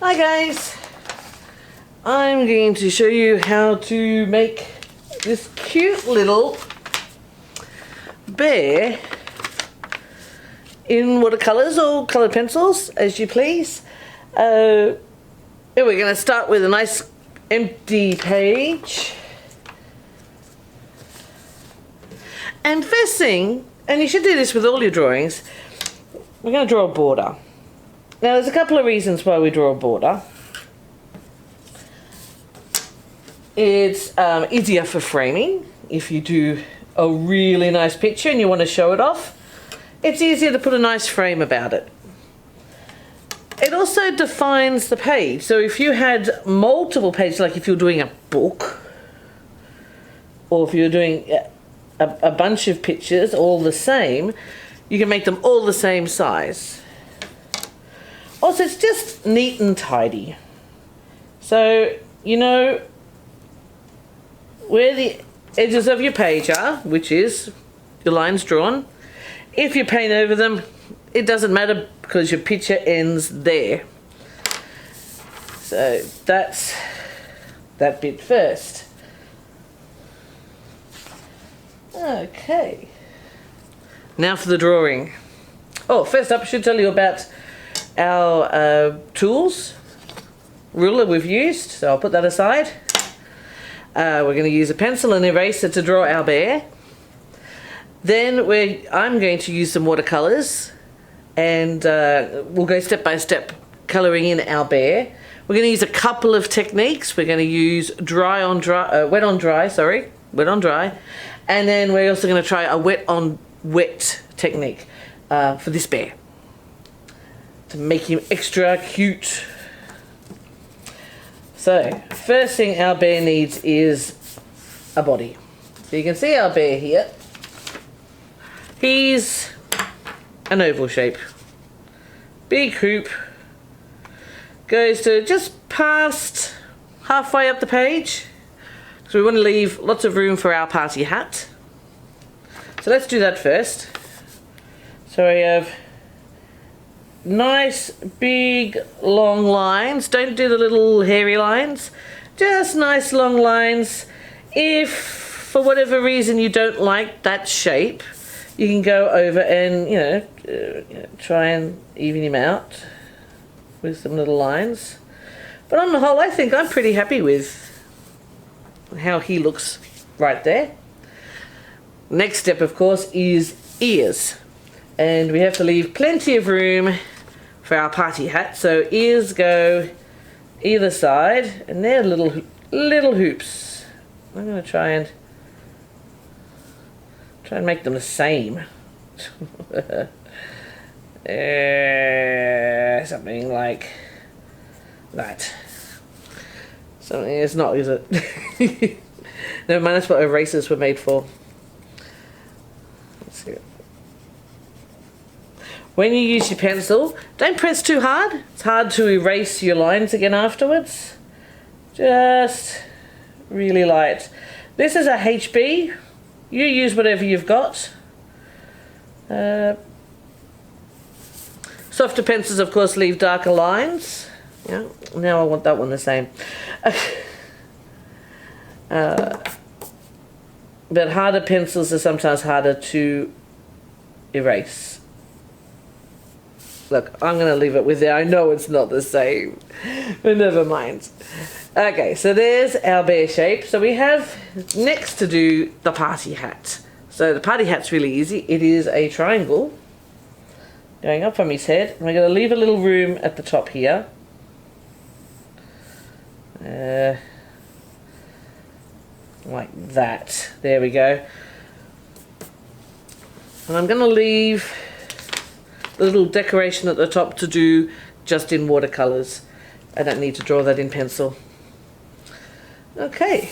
Hi guys, I'm going to show you how to make this cute little bear in watercolors or colored pencils, as you please. We're going to start with a nice empty page. And first thing, and you should do this with all your drawings, we're going to draw a border. Now there's a couple of reasons why we draw a border. It's easier for framing. If you do a really nice picture and you want to show it off, it's easier to put a nice frame about it. It also defines the page. So if you had multiple pages, like if you're doing a book, or if you're doing a bunch of pictures all the same, you can make them all the same size. Also, it's just neat and tidy. So, you know where the edges of your page are, which is your lines drawn. If you paint over them, it doesn't matter because your picture ends there. So that's that bit first. Okay. Now for the drawing. Oh, first up, I should tell you about our tools. Ruler we've used, so I'll put that aside. We're going to use a pencil and eraser to draw our bear. Then I'm going to use some watercolors, and we'll go step by step coloring in our bear. We're going to use a couple of techniques. We're going to use wet on dry, and then we're also going to try a wet on wet technique for this bear, to make him extra cute. So, first thing our bear needs is a body. So you can see our bear here. He's an oval shape. Big hoop. Goes to just past halfway up the page. So we want to leave lots of room for our party hat. So let's do that first. So we have nice big long lines. Don't do the little hairy lines, just nice long lines. If for whatever reason you don't like that shape, you can go over and try and even him out with some little lines. But on the whole, I think I'm pretty happy with how he looks right there. Next step, of course, is ears. And we have to leave plenty of room for our party hat. So ears go either side, and they're little hoops. I'm going to try and make them the same. Something like that. Something it's not, is it? Never mind, that's what erasers were made for. Let's see. When you use your pencil, don't press too hard. It's hard to erase your lines again afterwards. Just really light. This is a HB. You use whatever you've got. Softer pencils, of course, leave darker lines. Yeah. Now I want that one the same. But harder pencils are sometimes harder to erase. Look, I'm going to leave it with there. I know it's not the same, but never mind. Okay, so there's our bear shape. So we have next to do the party hat. So the party hat's really easy. It is a triangle going up from his head. And we're going to leave a little room at the top here. Like that. There we go. And I'm going to leave a little decoration at the top to do just in watercolors. I don't need to draw that in pencil. Okay.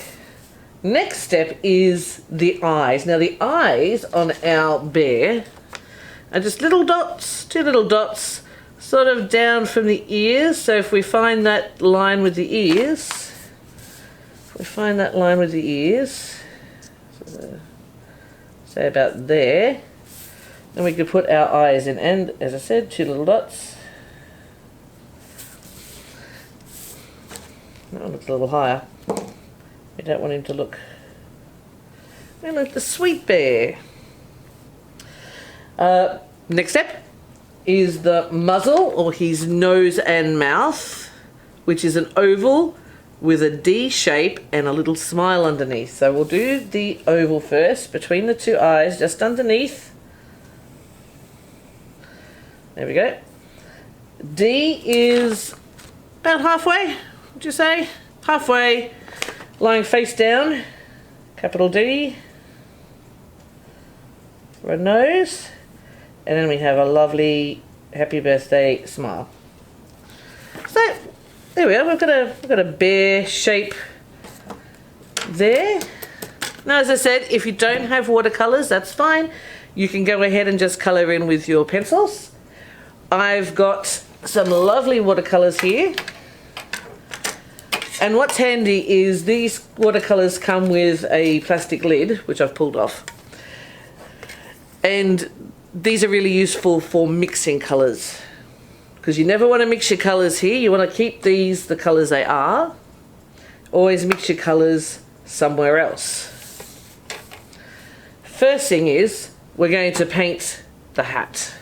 Next step is the eyes. Now the eyes on our bear are just little dots, two little dots, sort of down from the ears. So if we find that line with the ears, say about there, then we could put our eyes in, and as I said, two little dots. That looks a little higher. We don't want him to look. We look the sweet bear. Next step is the muzzle, or his nose and mouth, which is an oval with a D shape and a little smile underneath. So we'll do the oval first, between the two eyes, just underneath. There we go. D is about halfway, would you say? Halfway, lying face down, capital D, for a nose, and then we have a lovely happy birthday smile. So there we are, we've got a bear shape there. Now, as I said, if you don't have watercolors, that's fine. You can go ahead and just color in with your pencils. I've got some lovely watercolors here. And what's handy is these watercolors come with a plastic lid, which I've pulled off. And these are really useful for mixing colors, because you never want to mix your colors here. You want to keep these the colors they are. Always mix your colors somewhere else. First thing is, we're going to paint the hat.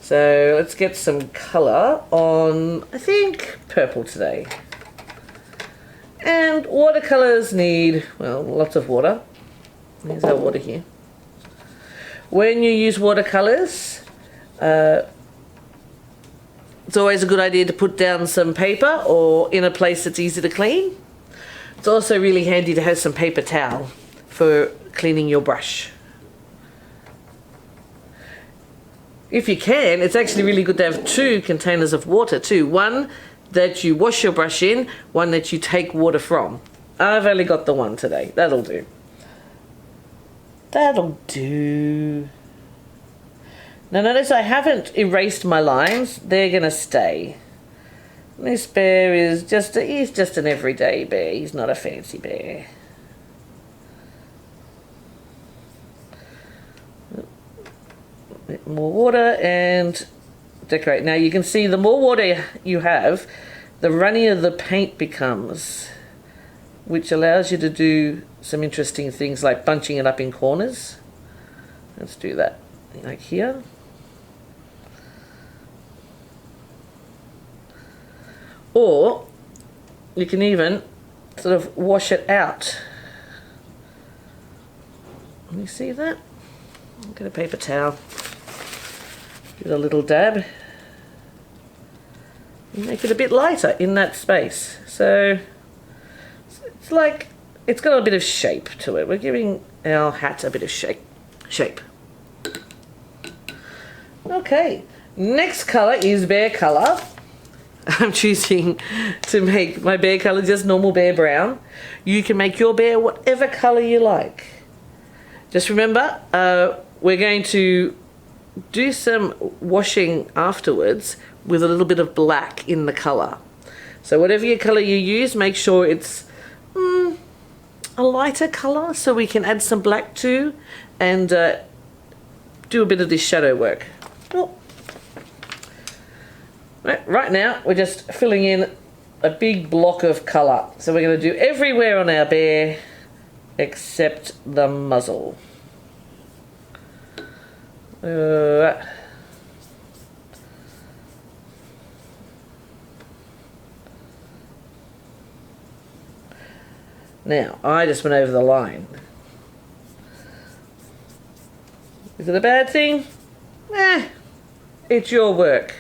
So let's get some color on, I think, purple today. And watercolors need, well, lots of water. There's our water here. When you use watercolors, it's always a good idea to put down some paper or in a place that's easy to clean. It's also really handy to have some paper towel for cleaning your brush. If you can, it's actually really good to have 2 containers of water too. One that you wash your brush in, one that you take water from. I've only got the one today. That'll do. That'll do. Now notice I haven't erased my lines. They're going to stay. This bear is he's just an everyday bear. He's not a fancy bear. Bit more water and decorate. Now you can see the more water you have, the runnier the paint becomes, which allows you to do some interesting things like bunching it up in corners. Let's do that, like here. Or you can even sort of wash it out. Can you see that? Get a paper towel. Give it a little dab. And make it a bit lighter in that space. So it's like it's got a bit of shape to it. We're giving our hat a bit of shape. Okay, next color is bear color. I'm choosing to make my bear color just normal bear brown. You can make your bear whatever color you like. Just remember, we're going to do some washing afterwards with a little bit of black in the color. So whatever your color you use, make sure it's a lighter color so we can add some black to and do a bit of this shadow work. Oh. Right now we're just filling in a big block of color. So we're going to do everywhere on our bear except the muzzle. Now, I just went over the line. Is it a bad thing? It's your work.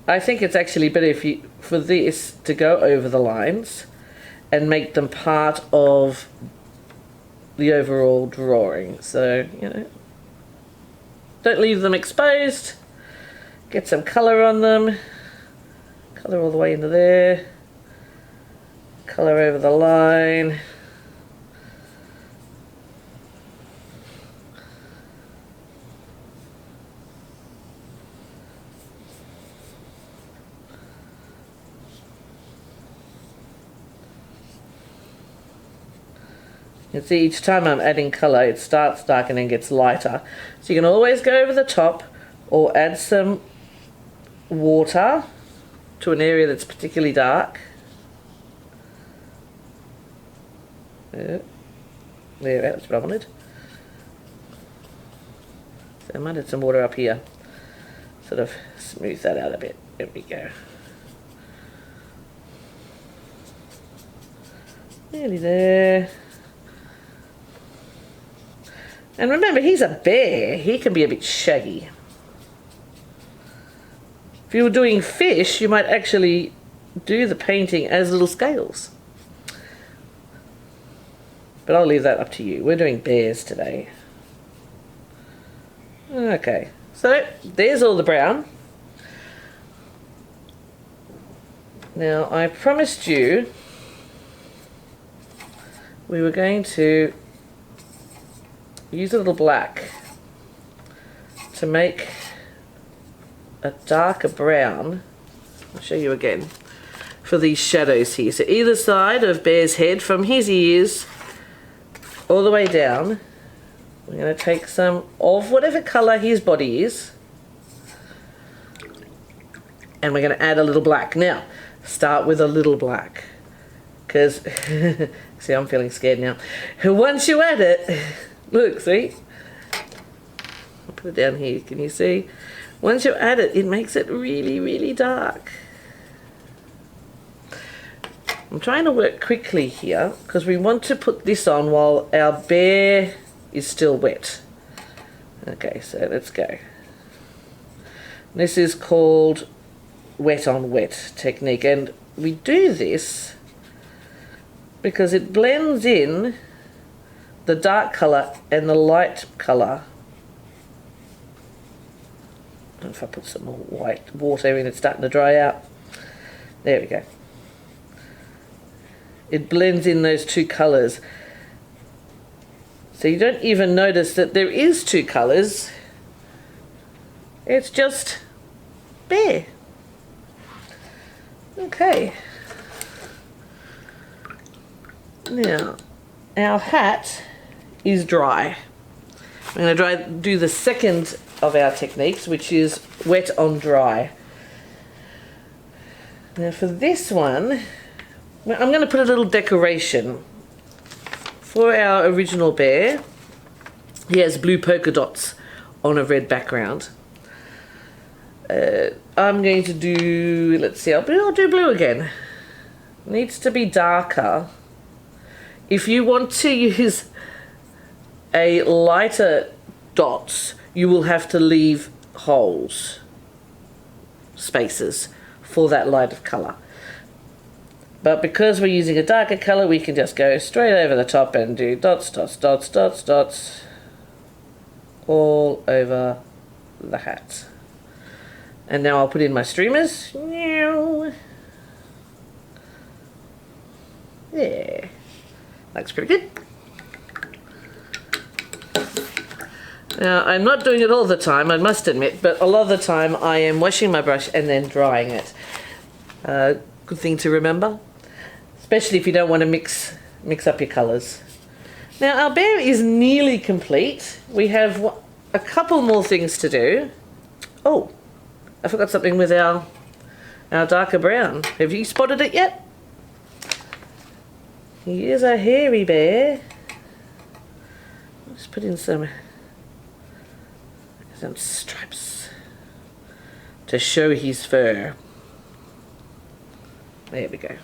I think it's actually better for this to go over the lines and make them part of the overall drawing. So, you know, don't leave them exposed. Get some colour on them. Colour all the way into there. Colour over the line. You can see each time I'm adding colour, it starts dark and then gets lighter. So you can always go over the top or add some water to an area that's particularly dark. Yeah. There, that's what I wanted. So I might add some water up here. Sort of smooth that out a bit. There we go. Nearly there. And remember, he's a bear. He can be a bit shaggy. If you were doing fish, you might actually do the painting as little scales. But I'll leave that up to you. We're doing bears today. Okay, so there's all the brown. Now, I promised you we were going to use a little black to make a darker brown. I'll show you again for these shadows here. So either side of Bear's head, from his ears all the way down, we're going to take some of whatever colour his body is, and we're going to add a little black. Now, start with a little black, because see, I'm feeling scared now. Once you add it, look, see? I'll put it down here, can you see? Once you add it, it makes it really, really dark. I'm trying to work quickly here, because we want to put this on while our bear is still wet. Okay, so let's go. This is called wet on wet technique, and we do this because it blends in the dark colour and the light colour. I don't know if I put some more white water in, it's starting to dry out. There we go. It blends in those two colours. So you don't even notice that there is two colours. It's just Bear. Okay. Now, our hat is dry. I'm going to do the second of our techniques, which is wet on dry. Now for this one, I'm going to put a little decoration. For our original bear, he has blue polka dots on a red background. I'm going to do, let's see, I'll do blue again. Needs to be darker. If you want to use a lighter dots, you will have to leave holes, spaces, for that light of colour. But because we're using a darker colour, we can just go straight over the top and do dots, dots, dots, dots, dots, all over the hat. And now I'll put in my streamers. There. Looks pretty good. Now, I'm not doing it all the time, I must admit, but a lot of the time I am washing my brush and then drying it. Good thing to remember, especially if you don't want to mix up your colours. Now, our bear is nearly complete. We have a couple more things to do. Oh, I forgot something with our darker brown. Have you spotted it yet? He is a hairy bear. Let's put in some stripes to show his fur. There we go.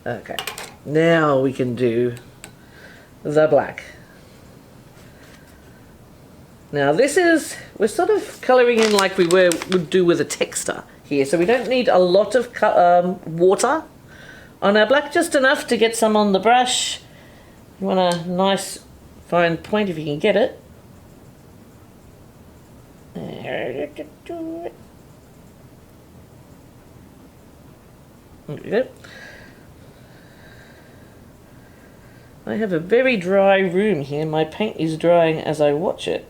Okay, now we can do the black. Now this is, we're sort of colouring in like we would do with a texture here, so we don't need a lot of water on our black, just enough to get some on the brush. You want a nice fine point if you can get it. There we go. I have a very dry room here. My paint is drying as I watch it.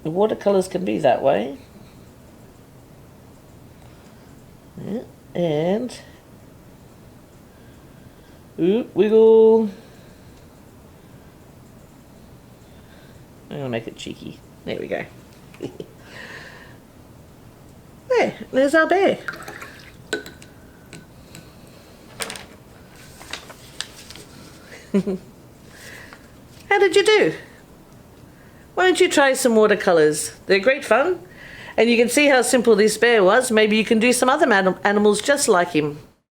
The watercolours can be that way. Yeah, and wiggle. I'm gonna make it cheeky. There we go. There, there's our bear. How did you do? Why don't you try some watercolours? They're great fun. And you can see how simple this bear was. Maybe you can do some other animals just like him.